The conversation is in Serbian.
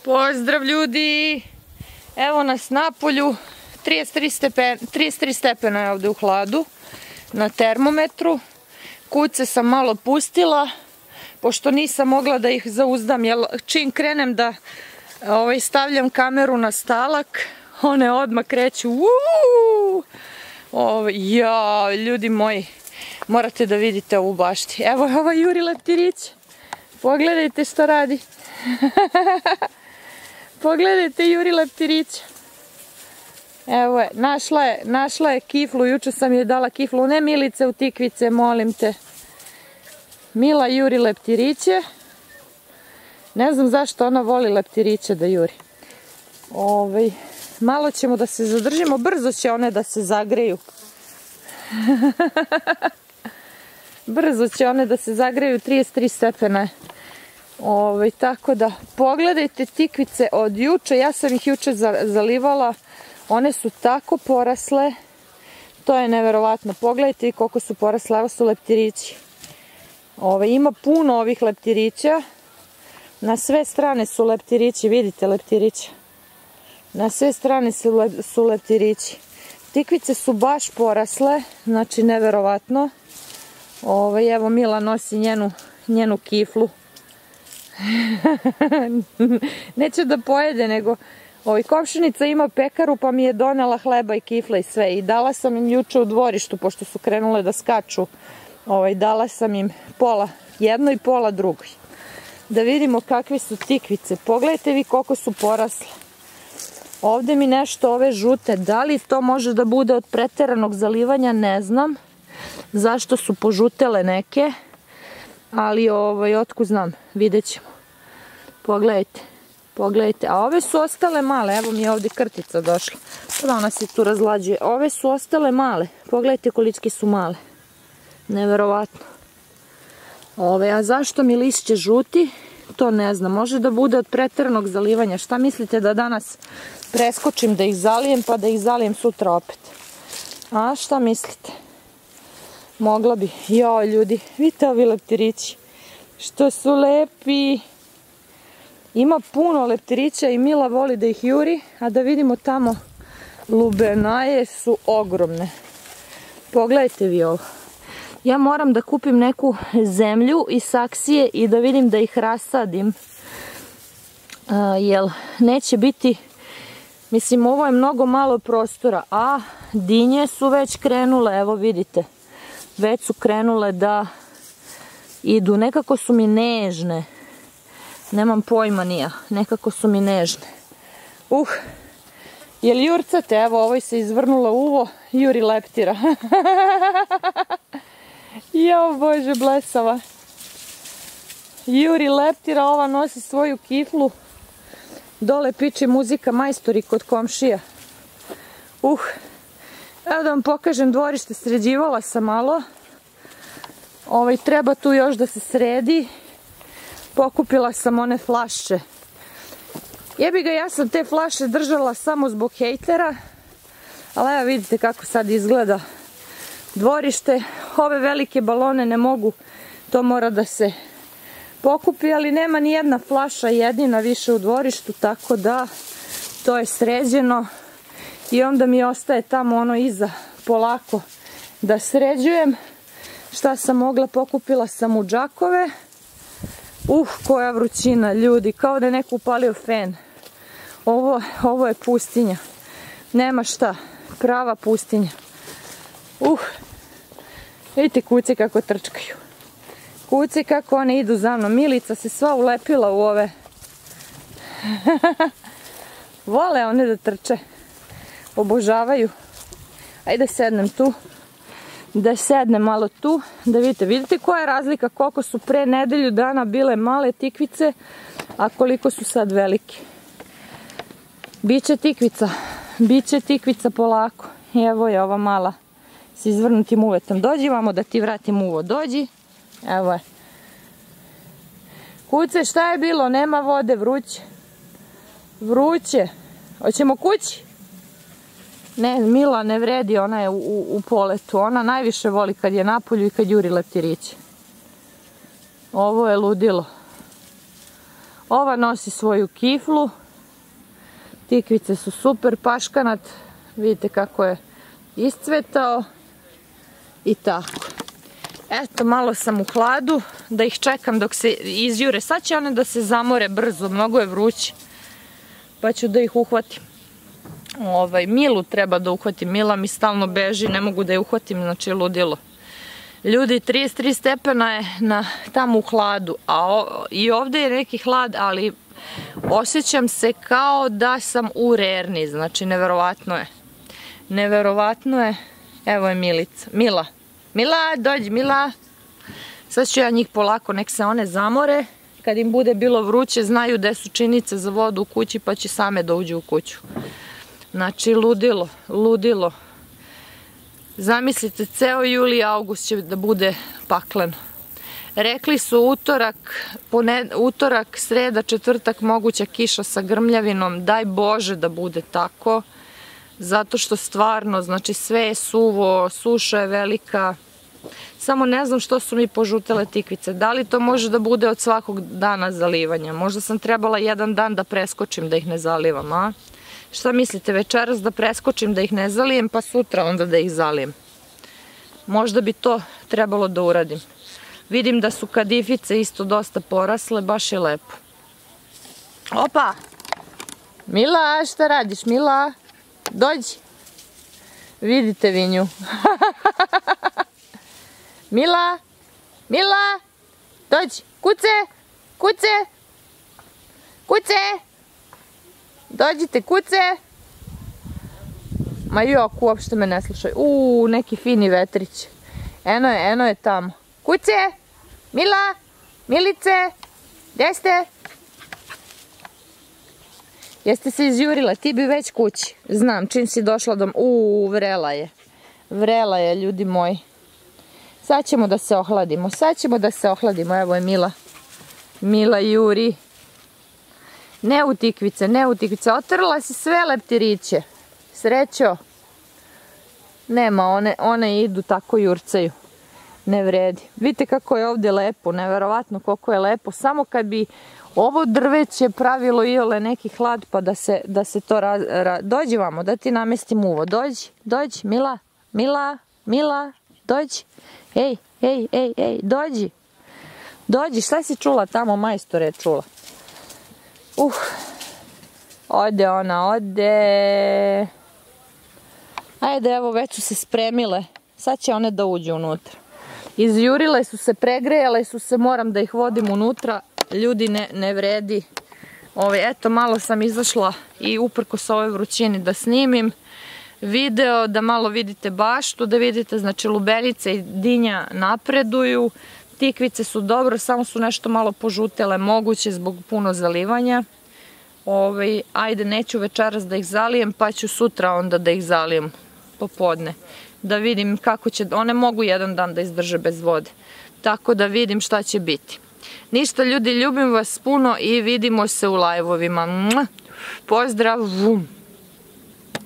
Pozdrav ljudi! Evo nas napolju, 33 stepena je ovde u hladu na termometru. Kuce sam malo pustila, pošto nisam mogla da ih zauzdam, jer čim krenem da stavljam kameru na stalak, one odmah kreću. Ja, ljudi moji, morate da vidite ovu bašti. Evo je ova Juri leptirić. Pogledajte što radi. Pogledajte Juri leptirića. Evo je, našla je kiflu, juče sam joj dala kiflu, ne Milice u tikvice, molim te. Mila Juri leptiriće. Ne znam zašto ona voli leptiriće da juri. Malo ćemo da se zadržimo, brzo će one da se zagreju. Brzo će one da se zagreju, 33 stepena. Tako da pogledajte tikvice od juče, ja sam ih juče zalivala, one su tako porasle, to je neverovatno. Pogledajte koliko su porasle, evo su leptirići. Ima puno ovih leptirića, na sve strane su leptirići, vidite leptirića. Na sve strane su leptirići. Tikvice su baš porasle, znači neverovatno. Evo Mila nosi njenu kiflu. Neće da pojede, nego komšinica ima pekaru pa mi je donela hleba i kifle i sve. I dala sam im juče u dvorištu, pošto su krenule da skaču. Dala sam im pola jednoj i pola drugoj. Da vidimo kakve su tikvice. Pogledajte vi koliko su porasle. Ovde mi nešto ove žute, da li to može da bude od preteranog zalivanja, ne znam. Zašto su požutele neke, ali otkud znam, vidjet ćemo. Pogledajte, pogledajte, a ove su ostale male, evo mi je ovde krtica došla, sada ona se tu razlađuje, ove su ostale male, pogledajte koliko su male, neverovatno. A zašto mi lišće žuti, to ne znam, može da bude od preteranog zalivanja. Šta mislite da danas preskočim da ih zalijem pa da ih zalijem sutra opet? A šta mislite? Mogla bi. Joj ljudi, vidite ovi leptirići, što su lepi. Ima puno leptirića i Mila voli da ih juri, a da vidimo tamo lubenaje su ogromne. Pogledajte vi ovo. Ja moram da kupim neku zemlju i saksije i da vidim da ih rasadim. Jer neće biti, mislim ovo je mnogo malo prostora, a dinje su već krenule, evo vidite. Već su krenule da idu, nekako su mi nežne. Nemam pojma nija, nekako su mi nežne. Jel jurcate? Evo ovoj se izvrnula uvo, Juri leptira. Jao Bože blesava. Juri leptira, ova nosi svoju kiflu. Dole piče muzika majstori kod komšija. Evo da vam pokažem dvorište, sređivala sam malo. Treba tu još da se sredi. Pokupila sam one flaše. Jebi ga, ja sam te flaše držala samo zbog hejtera. Ali evo vidite kako sad izgleda dvorište. Ove velike balone ne mogu, to mora da se pokupi, ali nema ni jedna flaša jedina više u dvorištu, tako da to je sređeno. I onda mi ostaje tamo ono iza polako da sređujem. Šta sam mogla, pokupila sam u džakove. Koja vrućina ljudi, kao da je neko upalio fen. Ovo je pustinja. Nema šta, prava pustinja. Vidite kuce kako trčkaju. Kuce kako one idu za mnom. Milica se sva ulepila u ove. Vole one da trče. Obožavaju. Ajde sednem tu. Da sednem malo tu. Da vidite koja je razlika, koliko su pre nedelju dana bile male tikvice, a koliko su sad velike. Biće tikvica. Biće tikvica polako. Evo je ova mala s izvrnutim uvetom. Dođi vamo da ti vratim uvo. Dođi. Evo je. Kuce, šta je bilo? Nema vode, vruće. Vruće. Hoćemo kući? Ne, Mila ne vredi, ona je u poletu. Ona najviše voli kad je napolju i kad juri leptiriće. Ovo je ludilo. Ova nosi svoju kiflu. Tikvice su super, paškanat. Vidite kako je iscvetao. I tako. Eto, malo sam u hladu, da ih čekam dok se izjure. Sad će one da se zamore brzo, mnogo je vruće. Pa ću da ih uhvatim. Milu treba da uhvatim. Mila mi stalno beži, ne mogu da je uhvatim, znači ludilo. Ljudi, 33 stepena je tamo u hladu, i ovde je neki hlad, ali osjećam se kao da sam u Rerni, znači neverovatno je. Neverovatno je. Evo je Milica. Mila, dođi Mila. Sad ću ja njih polako, nek se one zamore. Kad im bude bilo vruće, znaju gde su činice za vodu u kući, pa će same da uđu u kuću. Znači, ludilo, ludilo. Zamislite, ceo juli i august će da bude pakleno. Rekli su utorak, sreda, četvrtak moguća kiša sa grmljavinom. Daj Bože da bude tako. Zato što stvarno, znači sve je suvo, suša je velika. Samo ne znam što su mi požutele tikvice. Da li to može da bude od svakog dana zalivanja? Možda sam trebala jedan dan da preskočim da ih ne zalivam, a? Šta mislite, večeras da preskočim da ih ne zalijem, pa sutra onda da ih zalijem? Možda bi to trebalo da uradim. Vidim da su kadifice isto dosta porasle, baš je lepo. Opa! Mila, šta radiš, Mila? Dođi. Vidite vi nju. Mila, Mila, dođi. Kuce, kuce, kuce. Dođite, kuce. Ma jok, uopšte me ne slušaju. Neki fini vetrić. Eno je tamo. Kuce, Mila, Milice, gde ste? Jeste se izjurila, ti bi već kući. Znam, čim si došla dom... vrela je. Vrela je, ljudi moji. Sad ćemo da se ohladimo. Evo je Mila. Mila juri. Ne u tikvice. Otrla si sve leptiriće. Srećo. Nema, one idu tako jurcaju. Ne vredi. Vidite kako je ovdje lepo. Neverovatno koliko je lepo. Samo kad bi ovo drveće pravilo iole neki hlad, pa da se to dođi vamo, da ti namestim uvo. Dođi, Mila, dođi. Ej, dođi, šta si čula tamo, majstore je čula. Ode ona, ode. Ajde, evo, već su se spremile. Sad će one da uđu unutra. Izjurile su se, pregrejale su se, moram da ih vodim unutra. Ljudi, ne vredi. Eto, malo sam izašla i uprkos ovoj vrućini da snimim video, da malo vidite baštu, da vidite, znači, lubenice i dinja napreduju. Tikvice su dobro, samo su nešto malo požutele, moguće zbog puno zalivanja. Ajde, neću večeras da ih zalijem, pa ću sutra onda da ih zalijem popodne. Da vidim kako će, one mogu jedan dan da izdrže bez vode. Tako da vidim šta će biti. Ništa, ljudi, ljubim vas puno i vidimo se u live-ovima. Pozdrav!